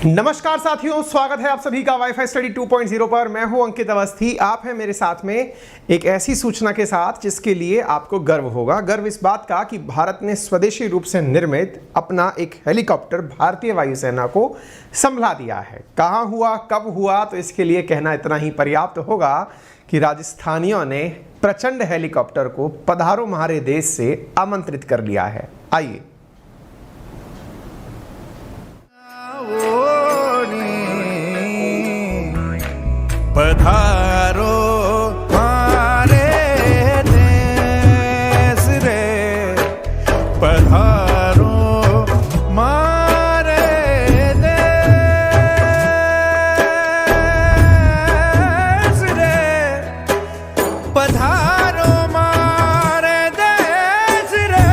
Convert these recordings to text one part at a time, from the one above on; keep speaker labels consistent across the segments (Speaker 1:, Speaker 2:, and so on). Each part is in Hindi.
Speaker 1: नमस्कार साथियों, स्वागत है आप सभी का वाईफाई स्टडी 2.0 पर। मैं हूं अंकित अवस्थी। आप हैं मेरे साथ में एक ऐसी सूचना के साथ जिसके लिए आपको गर्व होगा। गर्व इस बात का कि भारत ने स्वदेशी रूप से निर्मित अपना एक हेलीकॉप्टर भारतीय वायुसेना को संभला दिया है। कहां हुआ, कब हुआ, तो इसके लिए कहना इतना ही पर्याप्त होगा कि राजस्थानियों ने प्रचंड हेलीकॉप्टर को पधारो हमारे देश से आमंत्रित कर लिया है। आइए
Speaker 2: पधारो हमारे देश रे, पधारो हमारे देश रे, पधारो हमारे देश रे।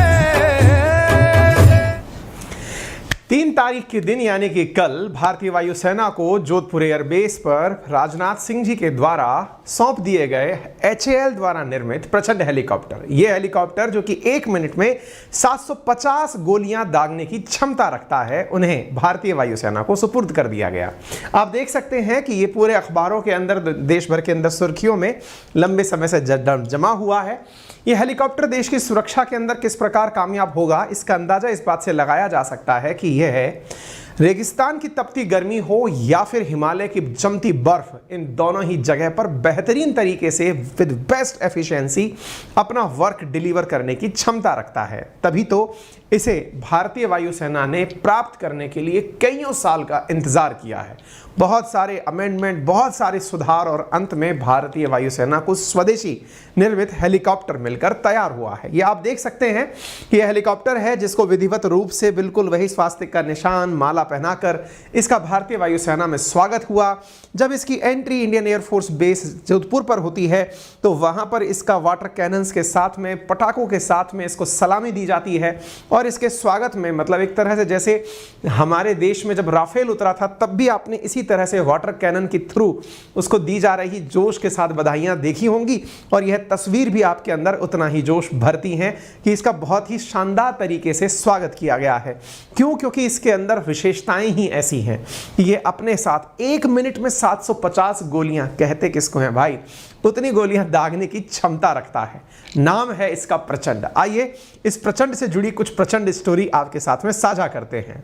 Speaker 1: 3 तारीख के दिन यानी कि कल भारतीय वायुसेना को जोधपुर एयरबेस पर राजनाथ सिंह जी के द्वारा सौंप दिए गए HAL द्वारा निर्मित प्रचंड हेलीकॉप्टर। यह हेलीकॉप्टर जो कि 1 मिनट में 750 गोलियां दागने की क्षमता रखता है, उन्हें भारतीय वायुसेना को सुपुर्द कर दिया गया। आप देख सकते हैं कि यह पूरे अखबारों के अंदर, देश भर के अंदर सुर्खियों में लंबे समय से जमा हुआ है। यह हेलीकॉप्टर देश की सुरक्षा के अंदर किस प्रकार कामयाब होगा, इसका अंदाजा इस बात से लगाया जा सकता है कि यह रेगिस्तान की तपती गर्मी हो या फिर हिमालय की जमती बर्फ, इन दोनों ही जगह पर बेहतरीन तरीके से विद बेस्ट एफिशिएंसी अपना वर्क डिलीवर करने की क्षमता रखता है। तभी तो इसे भारतीय वायुसेना ने प्राप्त करने के लिए कईयों साल का इंतजार किया है। बहुत सारे अमेंडमेंट, बहुत सारे सुधार और अंत में भारतीय वायुसेना को स्वदेशी निर्मित हेलीकॉप्टर मिलकर तैयार हुआ है। यह आप देख सकते हैं कि यह हेलीकॉप्टर है जिसको विधिवत रूप से बिल्कुल वही स्वास्तिक का निशान, माला पहनाकर इसका भारतीय वायुसेना में स्वागत हुआ। जब इसकी entry Indian air force base Jodhpur पर होती है तो वहां पर इसका वाटर कैनन्स के साथ में, पटाखों के साथ में इसको सलामी दी जाती है। और इसके स्वागत में, मतलब एक तरह से जैसे हमारे देश में जब राफेल उतरा था तब भी आपने इसी तरह से वाटर कैनन के थ्रू उसको दी जा रही जोश के साथ बधाइयां देखी होंगी। और यह तस्वीर भी आपके अंदर उतना ही जोश भरती हैं कि इसका बहुत ही शानदार तरीके से स्वागत किया गया है। क्यों? क्योंकि इसके अंदर विशेषताएं ही ऐसी हैं कि ये अपने साथ 1 मिनट में 750 गोलियां, कहते किसको हैं भाई, उतनी गोलियां दागने की क्षमता रखता है। नाम है इसका प्रचंड। आइए इस प्रचंड से जुड़ी कुछ प्रचंड स्टोरी आपके साथ में साझा करते हैं।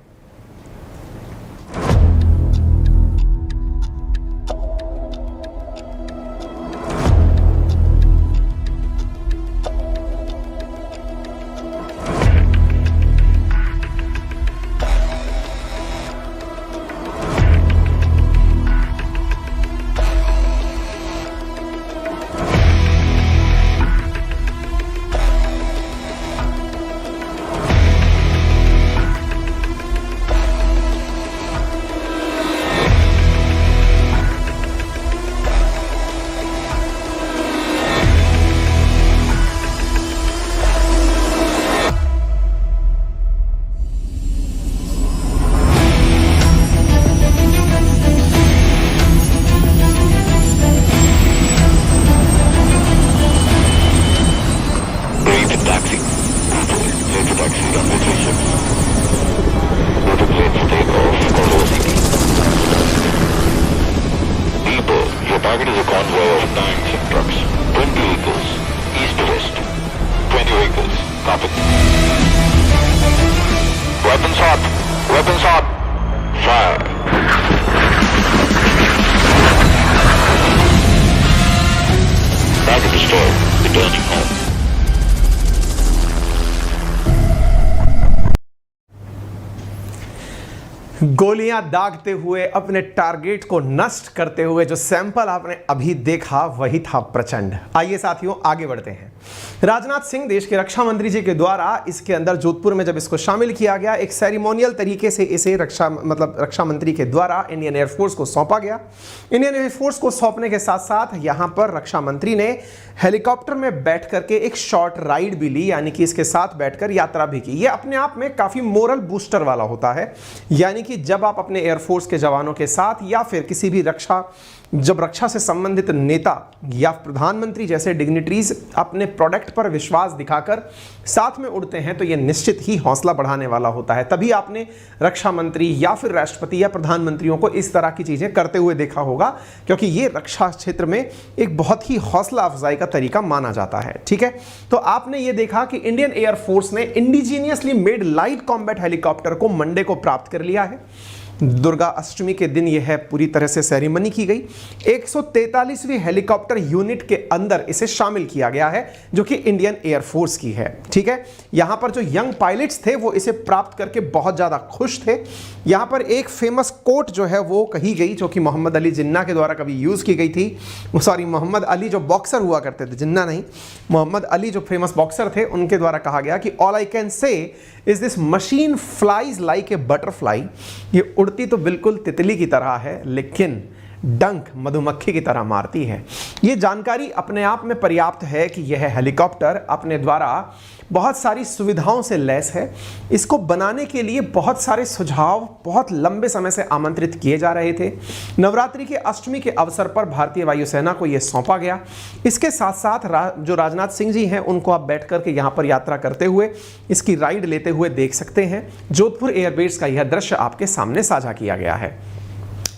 Speaker 3: Target is a convoy of tanks and trucks. 20 vehicles, east to west. 20 vehicles, copy. Weapons hot! Weapons hot! Fire! Target destroyed. Returning home.
Speaker 1: गोलियां दागते हुए, अपने टारगेट को नष्ट करते हुए जो सैंपल आपने अभी देखा वही था प्रचंड। आइए साथियों आगे बढ़ते हैं। राजनाथ सिंह देश के रक्षा मंत्री जी के द्वारा इसके अंदर जोधपुर में जब इसको शामिल किया गया, एक सेरेमोनियल तरीके से इसे रक्षा मंत्री के द्वारा इंडियन एयरफोर्स को सौंपा गया। इंडियन एयरफोर्स को सौंपने के साथ साथ यहां पर रक्षा मंत्री ने हेलीकॉप्टर में बैठ करके एक शॉर्ट राइड भी ली, यानी कि इसके साथ बैठकर यात्रा भी की। यह अपने आप में काफी मोरल बूस्टर वाला होता है, यानी कि जब आप अपने एयरफोर्स के जवानों के साथ या फिर किसी भी रक्षा जब रक्षा से संबंधित नेता या प्रधानमंत्री जैसे डिग्निटरीज अपने प्रोडक्ट पर विश्वास दिखाकर साथ में उड़ते हैं तो यह निश्चित ही हौसला बढ़ाने वाला होता है। तभी आपने रक्षा मंत्री या फिर राष्ट्रपति या प्रधानमंत्रियों को इस तरह की चीजें करते हुए देखा होगा, क्योंकि ये रक्षा क्षेत्र में एक बहुत ही हौसला अफजाई का तरीका माना जाता है। ठीक है, तो आपने ये देखा कि इंडियन एयरफोर्स ने indigenously made light combat helicopter को मंडे को प्राप्त कर लिया है। दुर्गा अष्टमी के दिन यह पूरी तरह से सेरेमनी की गई। 143वीं हेलीकॉप्टर यूनिट के अंदर इसे शामिल किया गया है, जो कि इंडियन एयरफोर्स की है। ठीक है, यहां पर जो यंग पायलट्स थे वो इसे प्राप्त करके बहुत ज्यादा खुश थे। यहां पर एक फेमस कोट जो है वो कही गई, जो कि मोहम्मद अली जिन्ना के द्वारा कभी यूज की गई थी। सॉरी, मोहम्मद अली जो बॉक्सर हुआ करते थे, जिन्ना नहीं, मोहम्मद अली जो फेमस बॉक्सर थे, उनके द्वारा कहा गया कि all I can say is this machine flies like a butterfly. ये उड़ती तो बिल्कुल तितली की तरह है, लेकिन डंक मधुमक्खी की तरह मारती है। ये जानकारी अपने आप में पर्याप्त है कि यह हेलीकॉप्टर अपने द्वारा बहुत सारी सुविधाओं से लैस है। इसको बनाने के लिए बहुत सारे सुझाव बहुत लंबे समय से आमंत्रित किए जा रहे थे। नवरात्रि के अष्टमी के अवसर पर भारतीय वायुसेना को यह सौंपा गया। इसके साथ साथ जो राजनाथ सिंह जी हैं, उनको आप बैठ करके यहाँ पर यात्रा करते हुए इसकी राइड लेते हुए देख सकते हैं। जोधपुर एयरबेस का यह दृश्य आपके सामने साझा किया गया है।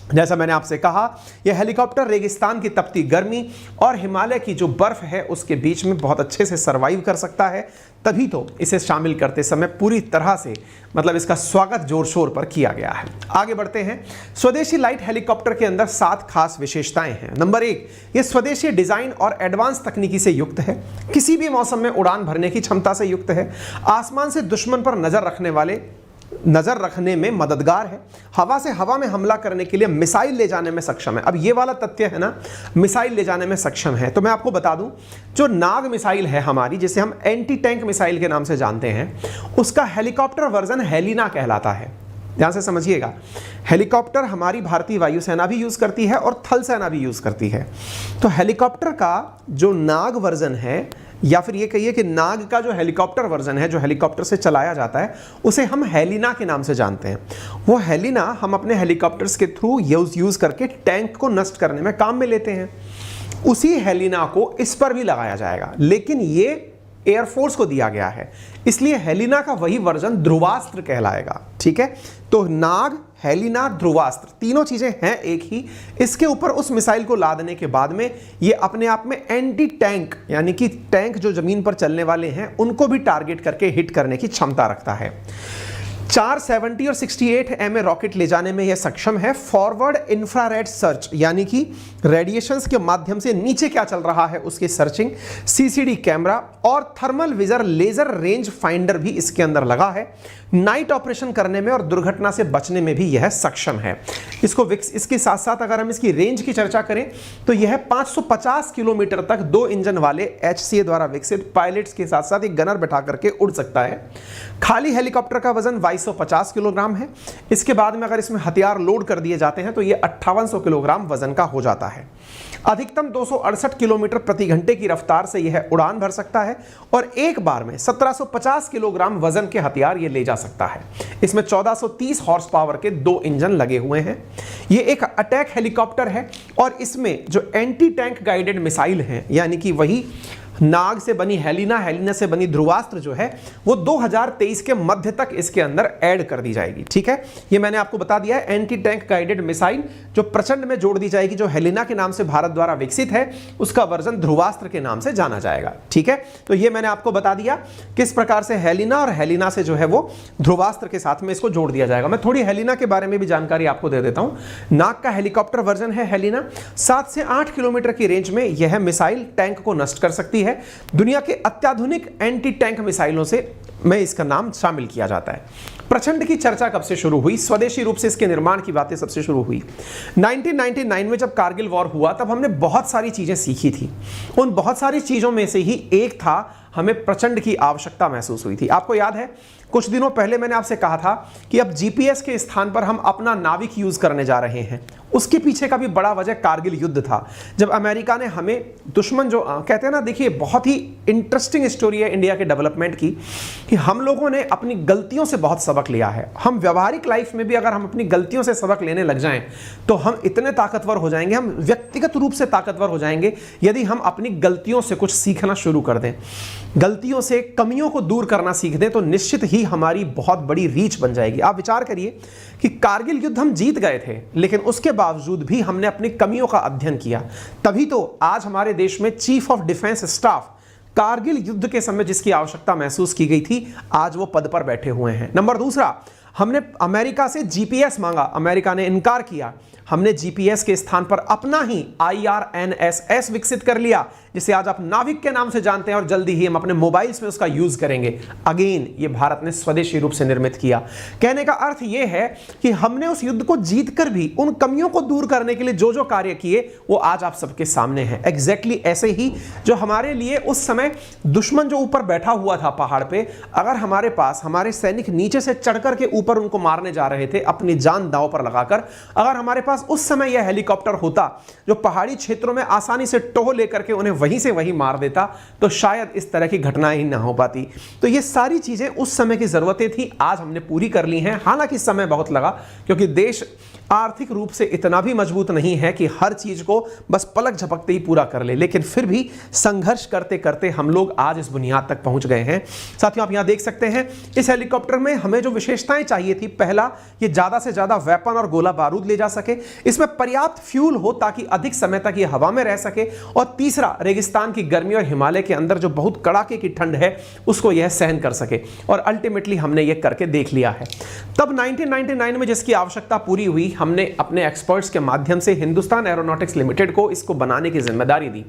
Speaker 1: जैसा मैंने आपसे कहा, यह हेलीकॉप्टर रेगिस्तान की तपती गर्मी और हिमालय की जो बर्फ है उसके बीच में बहुत अच्छे से सरवाइव कर सकता है। तभी तो इसे शामिल करते समय पूरी तरह से मतलब इसका स्वागत जोर शोर पर किया गया है। आगे बढ़ते हैं। स्वदेशी लाइट हेलीकॉप्टर के अंदर 7 खास विशेषताएं हैं। नंबर 1, यह स्वदेशी डिजाइन और एडवांस तकनीकी से युक्त है। किसी भी मौसम में उड़ान भरने की क्षमता से युक्त है। आसमान से दुश्मन पर नजर रखने में मददगार है। हवा से हवा में हमला करने के लिए मिसाइल ले जाने में सक्षम है। अब ये वाला तथ्य है ना, मिसाइल ले जाने में सक्षम है, तो मैं आपको बता दूं, जो नाग मिसाइल है हमारी, जिसे हम एंटी टैंक मिसाइल के नाम से जानते हैं, उसका हेलीकॉप्टर वर्जन हेलिना कहलाता है। ध्यान से समझिएगा, हेलीकॉप्टर हमारी भारतीय वायुसेना भी यूज करती है और थल सेना भी यूज करती है। तो हेलीकॉप्टर का जो नाग वर्जन है, या फिर ये कहिए कि नाग का जो हेलीकॉप्टर वर्जन है, जो हेलीकॉप्टर से चलाया जाता है, उसे हम हेलिना के नाम से जानते हैं। वो हेलिना हम अपने हेलीकॉप्टर्स के थ्रू यूज करके टैंक को नष्ट करने में काम में लेते हैं। उसी हेलिना को इस पर भी लगाया जाएगा, लेकिन ये एयरफोर्स को दिया गया है, इसलिए हेलिना का वही वर्जन ध्रुवास्त्र कहलाएगा। ठीक है, तो नाग, हेलिना, ध्रुवास्त्र तीनों चीजें हैं एक ही। इसके ऊपर उस मिसाइल को लादने के बाद में ये अपने आप में एंटी टैंक, यानी कि टैंक जो जमीन पर चलने वाले हैं उनको भी टारगेट करके हिट करने की क्षमता रखता है। 470 और 68 mm रॉकेट ले जाने में यह सक्षम है। फॉरवर्ड इंफ्रारेड सर्च, यानी कि रेडिएशंस के माध्यम से नीचे क्या चल रहा है उसकी सर्चिंग, CCD कैमरा और थर्मल विजर लेजर रेंज फाइंडर भी इसके अंदर लगा है। नाइट ऑपरेशन करने में और दुर्घटना से बचने में भी यह सक्षम है। इसके साथ साथ अगर हम इसकी रेंज की चर्चा करें तो यह 550 किलोमीटर तक 2 इंजन वाले HCA द्वारा विकसित पायलट्स के साथ साथ एक गनर बैठा करके उड़ सकता है। खाली हेलीकॉप्टर का वजन 2250 किलोग्राम है। इसके बाद में अगर इसमें हथियार लोड कर दिए जाते हैं तो यह 5800 किलोग्राम वजन का हो जाता है। अधिकतम 268 किलोमीटर प्रति घंटे की रफ्तार से यह उड़ान भर सकता है और एक बार में 1750 किलोग्राम वजन के हथियार यह ले जा सकता है। इसमें 1430 हॉर्स पावर के 2 इंजन लगे हुए हैं। यह एक अटैक हेलीकॉप्टर है और इसमें जो एंटी टैंक गाइडेड मिसाइल हैं, यानी कि वही नाग से बनी हेलिना, हेलिना से बनी ध्रुवास्त्र जो है वो 2023 के मध्य तक इसके अंदर ऐड कर दी जाएगी। ठीक है, ये मैंने आपको बता दिया है। एंटी टैंक गाइडेड मिसाइल जो प्रचंड में जोड़ दी जाएगी, जो हेलिना के नाम से भारत द्वारा विकसित है, उसका वर्जन ध्रुवास्त्र के नाम से जाना जाएगा। ठीक है, तो ये मैंने आपको बता दिया किस प्रकार से हेलिना और हेलिना से जो है वो ध्रुवास्त्र के साथ में इसको जोड़ दिया जाएगा। मैं थोड़ी हेलिना के बारे में भी जानकारी आपको दे देता हूं। नाग का हेलीकॉप्टर वर्जन है हेलिना। 7 से 8 किलोमीटर की रेंज में यह मिसाइल टैंक को नष्ट कर सकती है। दुनिया के अत्याधुनिक एंटी टैंक मिसाइलों में इसका नाम शामिल किया जाता है। प्रचंड की चर्चा कब से शुरू हुई? स्वदेशी रूप से इसके निर्माण की बातें सबसे शुरू हुई 1999 में, जब कारगिल वॉर हुआ तब हमने बहुत सारी चीजें सीखी थी। उन बहुत सारी चीजों में से ही एक था, हमें प्रचंड की आवश्यकता महसूस हुई थी। आपको याद है कुछ दिनों पहले मैंने आपसे कहा था कि अब GPS के स्थान पर हम अपना नाविक यूज करने जा रहे हैं। उसके पीछे का भी बड़ा वजह कारगिल युद्ध था, जब अमेरिका ने हमें दुश्मन जो कहते हैं ना, देखिए बहुत ही इंटरेस्टिंग स्टोरी है इंडिया के डेवलपमेंट की, कि हम लोगों ने अपनी गलतियों से बहुत सबक सबक लिया है। हम व्यवहारिक लाइफ में भी अगर हम अपनी गलतियों से सबक लेने लग जाएं तो हम इतने ताकतवर हो जाएंगे, हम व्यक्तिगत रूप से ताकतवर हो जाएंगे यदि हम अपनी गलतियों से कुछ सीखना शुरू कर दें, गलतियों से कमियों को दूर करना सीख दें, तो निश्चित ही हमारी बहुत बड़ी रीच बन जाएगी। आप विचार करिए कि कारगिल युद्ध हम जीत गए थे, लेकिन उसके बावजूद भी हमने अपनी कमियों का अध्ययन किया। तभी तो आज हमारे देश में chief of defence staff Kargil युद्ध के समय जिसकी आवश्यकता महसूस की गई थी, आज वो पद पर बैठे हुए हैं। नंबर दूसरा, हमने अमेरिका से जीपीएस मांगा, अमेरिका ने इनकार किया। हमने जीपीएस के स्थान पर अपना ही IRNSS विकसित कर लिया, जिसे आज आप नाविक के नाम से जानते हैं, और जल्दी ही हम अपने मोबाइल्स में उसका यूज करेंगे। अगेन ये भारत ने स्वदेशी रूप से निर्मित किया। कहने का अर्थ यह है कि हमने उस युद्ध को जीतकर भी उन कमियों को दूर करने के लिए जो जो कार्य किए वो आज आप सबके सामने हैं। एग्जैक्टली ऐसे ही जो हमारे लिए उस समय दुश्मन जो ऊपर बैठा हुआ था पहाड़ पे, अगर हमारे पास हमारे सैनिक नीचे से चढ़कर के ऊपर उनको मारने जा रहे थे अपनी जान दांव पर लगाकर, अगर हमारे पास उस समय यह हेलीकॉप्टर होता जो पहाड़ी क्षेत्रों में आसानी से टोह लेकर के उन्हें वहीं से वहीं मार देता, तो शायद इस तरह की घटनाएं ही ना हो पाती। तो ये सारी चीजें उस समय की जरूरतें थी, आज हमने पूरी कर ली हैं। हालांकि समय बहुत लगा, क्योंकि देश आर्थिक रूप से इतना भी मजबूत नहीं है कि हर चीज को बस पलक झपकते ही पूरा कर ले, लेकिन फिर भी संघर्ष करते करते हम लोग आज इस बुनियाद तक पहुंच गए हैं। साथियों, आप यहां देख सकते हैं इस हेलीकॉप्टर में हमें जो विशेषताएं चाहिए थी, पहला, ये ज्यादा से ज्यादा वेपन और गोला बारूद ले जा सके, इसमें पर्याप्त फ्यूल हो ताकि अधिक समय तक ये हवा में रह सके, और तीसरा, रेगिस्तान की गर्मी और हिमालय के अंदर जो बहुत कड़ाके की ठंड है उसको यह सहन कर सके। और अल्टीमेटली हमने ये करके देख लिया है। तब 1999 में जिसकी आवश्यकता पूरी हुई, हमने अपने एक्सपर्ट्स के माध्यम से हिंदुस्तान एरोनॉटिक्स लिमिटेड को इसको बनाने की जिम्मेदारी दी।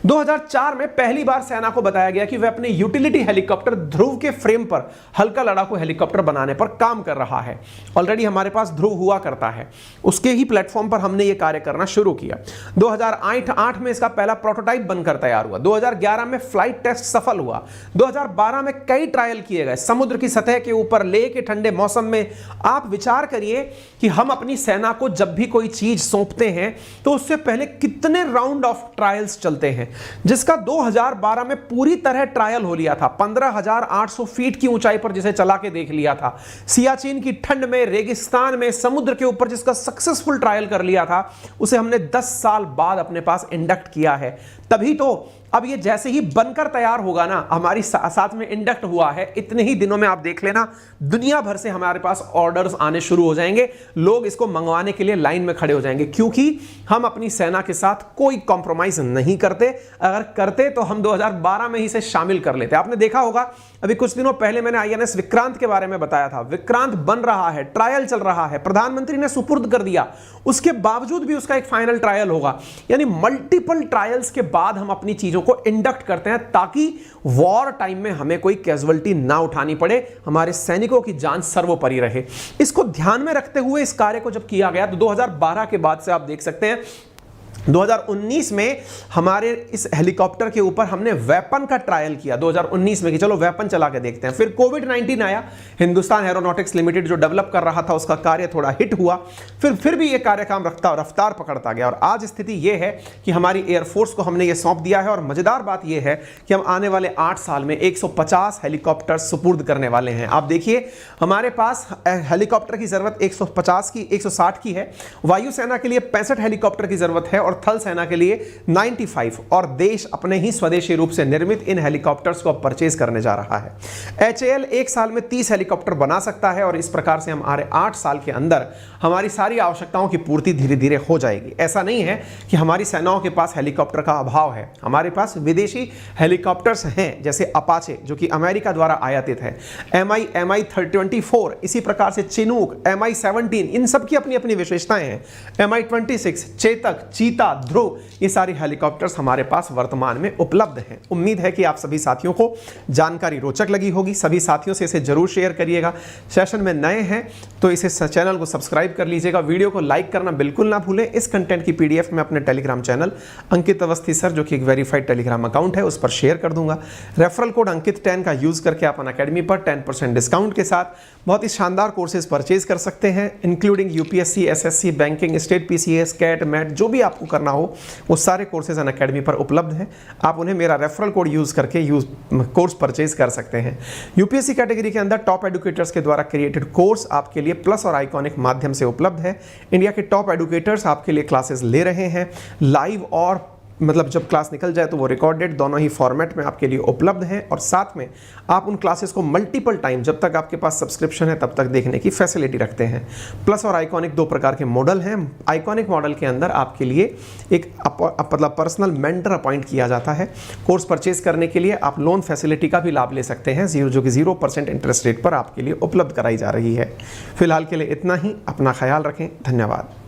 Speaker 1: 2004 में पहली बार सेना को बताया गया कि वह अपने यूटिलिटी हेलीकॉप्टर ध्रुव के फ्रेम पर हल्का लड़ाकू हेलीकॉप्टर बनाने पर काम कर रहा है। ऑलरेडी हमारे पास ध्रुव हुआ करता है, उसके ही प्लेटफॉर्म पर हमने ये कार्य करना शुरू किया। 2008 में इसका पहला प्रोटोटाइप बनकर तैयार हुआ। 2011 में फ्लाइट टेस्ट सफल हुआ। 2012 में कई ट्रायल किए गए समुद्र की सतह के ऊपर, लेह के ठंडे मौसम में। आप विचार करिए कि हम अपनी सेना को जब भी कोई चीज सौंपते हैं तो उससे पहले कितने राउंड ऑफ ट्रायल्स चलते हैं, जिसका 2012 में पूरी तरह ट्रायल हो लिया था। 15,800 फीट की ऊंचाई पर जिसे चला के देख लिया था, सियाचिन की ठंड में, रेगिस्तान में, समुद्र के ऊपर जिसका सक्सेसफुल ट्रायल कर लिया था, उसे हमने 10 साल बाद अपने पास इंडक्ट किया है। तभी तो अब ये जैसे ही बनकर तैयार होगा ना, हमारी साथ में इंडक्ट हुआ है, इतने ही दिनों में आप देख लेना दुनिया भर से हमारे पास ऑर्डर्स आने शुरू हो जाएंगे। लोग इसको मंगवाने के लिए लाइन में खड़े हो जाएंगे, क्योंकि हम अपनी सेना के साथ कोई कॉम्प्रोमाइज नहीं करते। अगर करते तो हम 2012 में ही इसे शामिल कर लेते। आपने देखा होगा अभी कुछ दिनों पहले मैंने INS विक्रांत के बारे में बताया था। विक्रांत बन रहा है, ट्रायल चल रहा है, प्रधानमंत्री ने सुपुर्द कर दिया, उसके बावजूद भी उसका एक फाइनल ट्रायल होगा। यानी मल्टीपल ट्रायल्स के बाद हम अपनी चीजों को इंडक्ट करते हैं, ताकि वॉर टाइम में हमें कोई कैजुअलिटी ना उठानी पड़े, हमारे सैनिकों की जान सर्वोपरि रहे। इसको ध्यान में रखते हुए इस कार्य को जब किया गया तो 2012 के बाद से आप देख सकते हैं 2019 में हमारे इस हेलीकॉप्टर के ऊपर हमने वेपन का ट्रायल किया 2019 में कि चलो वेपन चला के देखते हैं। फिर कोविड-19 आया, हिंदुस्तान एरोनॉटिक्स लिमिटेड जो डेवलप कर रहा था उसका कार्य थोड़ा हिट हुआ, फिर भी ये कार्य काम रफ्तार पकड़ता गया, और आज स्थिति ये है कि हमारी एयरफोर्स को हमने ये सौंप दिया है। और मजेदार बात ये है कि हम आने वाले 8 साल में 150 हेलीकॉप्टर सुपुर्द करने वाले हैं। आप देखिए, हमारे पास हेलीकॉप्टर की जरूरत 160 की है, वायुसेना के लिए 65 हेलीकॉप्टर की जरूरत है, और थल सेना के लिए 95, और देश अपने ही स्वदेशी रूप से निर्मित इन हेलीकॉप्टर्स को परचेज करने जा रहा है। HAL एक साल में 30 हेलीकॉप्टर बना सकता है, और इस प्रकार से हमारे 8 साल के अंदर हमारी सारी आवश्यकताओं की पूर्ति धीरे धीरे हो जाएगी। ऐसा नहीं है कि हमारी सेनाओं के पास हेलीकॉप्टर का अभाव है, हमारे पास विदेशी हेलीकॉप्टर्स हैं, जैसे अपाचे जो कि अमेरिका द्वारा आयातित है, MI-24, इसी प्रकार से चिनूक, MI-17, इन सब की अपनी अपनी विशेषताएं हैं, MI-26, चेतक, चीता, ध्रुव, ये सारी हेलीकॉप्टर्स हमारे पास वर्तमान में उपलब्ध हैं। उम्मीद है कि आप सभी साथियों को जानकारी रोचक लगी होगी। सभी साथियों से इसे जरूर शेयर करिएगा। सेशन में नए हैं तो इसे चैनल को सब्सक्राइब कर लीजिएगा, वीडियो को लाइक करना बिल्कुल ना भूलें। इस कंटेंट की PDF में अपने टेलीग्राम चैनल अंकित अवस्थी सर, जो कि एक वेरीफाइड टेलीग्राम अकाउंट है, उस पर शेयर कर दूंगा। रेफरल कोड अंकित10 का यूज करके आप अनअकैडमी पर 10% डिस्काउंट के साथ बहुत ही शानदार कोर्सेज परचेज कर सकते हैं, including UPSC, SSC, banking, state PCS, CAT, MAT, जो भी आपको करना हो, वो सारे कोर्सेज अनअकैडमी पर उपलब्ध हैं। आप उन्हें मेरा रेफरल कोड यूज़ करके कोर्स परचेज कर सकते हैं। यूपीएससी कैटेगरी के अंदर टॉप एडुकेटर्स के द्वारा क्रिएटेड कोर्स आपके लिए प्लस और आइकॉनिक माध्यम से उपलब्ध है। इंडिया के टॉप एडुकेटर्स आपके लिए क्लासेस ले रहे हैं, लाइव और मतलब जब क्लास निकल जाए तो वो रिकॉर्डेड दोनों ही फॉर्मेट में आपके लिए उपलब्ध हैं, और साथ में आप उन क्लासेस को मल्टीपल टाइम जब तक आपके पास सब्सक्रिप्शन है तब तक देखने की फैसिलिटी रखते हैं। प्लस और आइकॉनिक दो प्रकार के मॉडल हैं। आइकॉनिक मॉडल के अंदर आपके लिए एक मतलब पर्सनल मेंटर अपॉइंट किया जाता है। कोर्स परचेज करने के लिए आप लोन फैसिलिटी का भी लाभ ले सकते हैं, जो कि 0% इंटरेस्ट रेट पर आपके लिए उपलब्ध कराई जा रही है। फिलहाल के लिए इतना ही। अपना ख्याल रखें। धन्यवाद।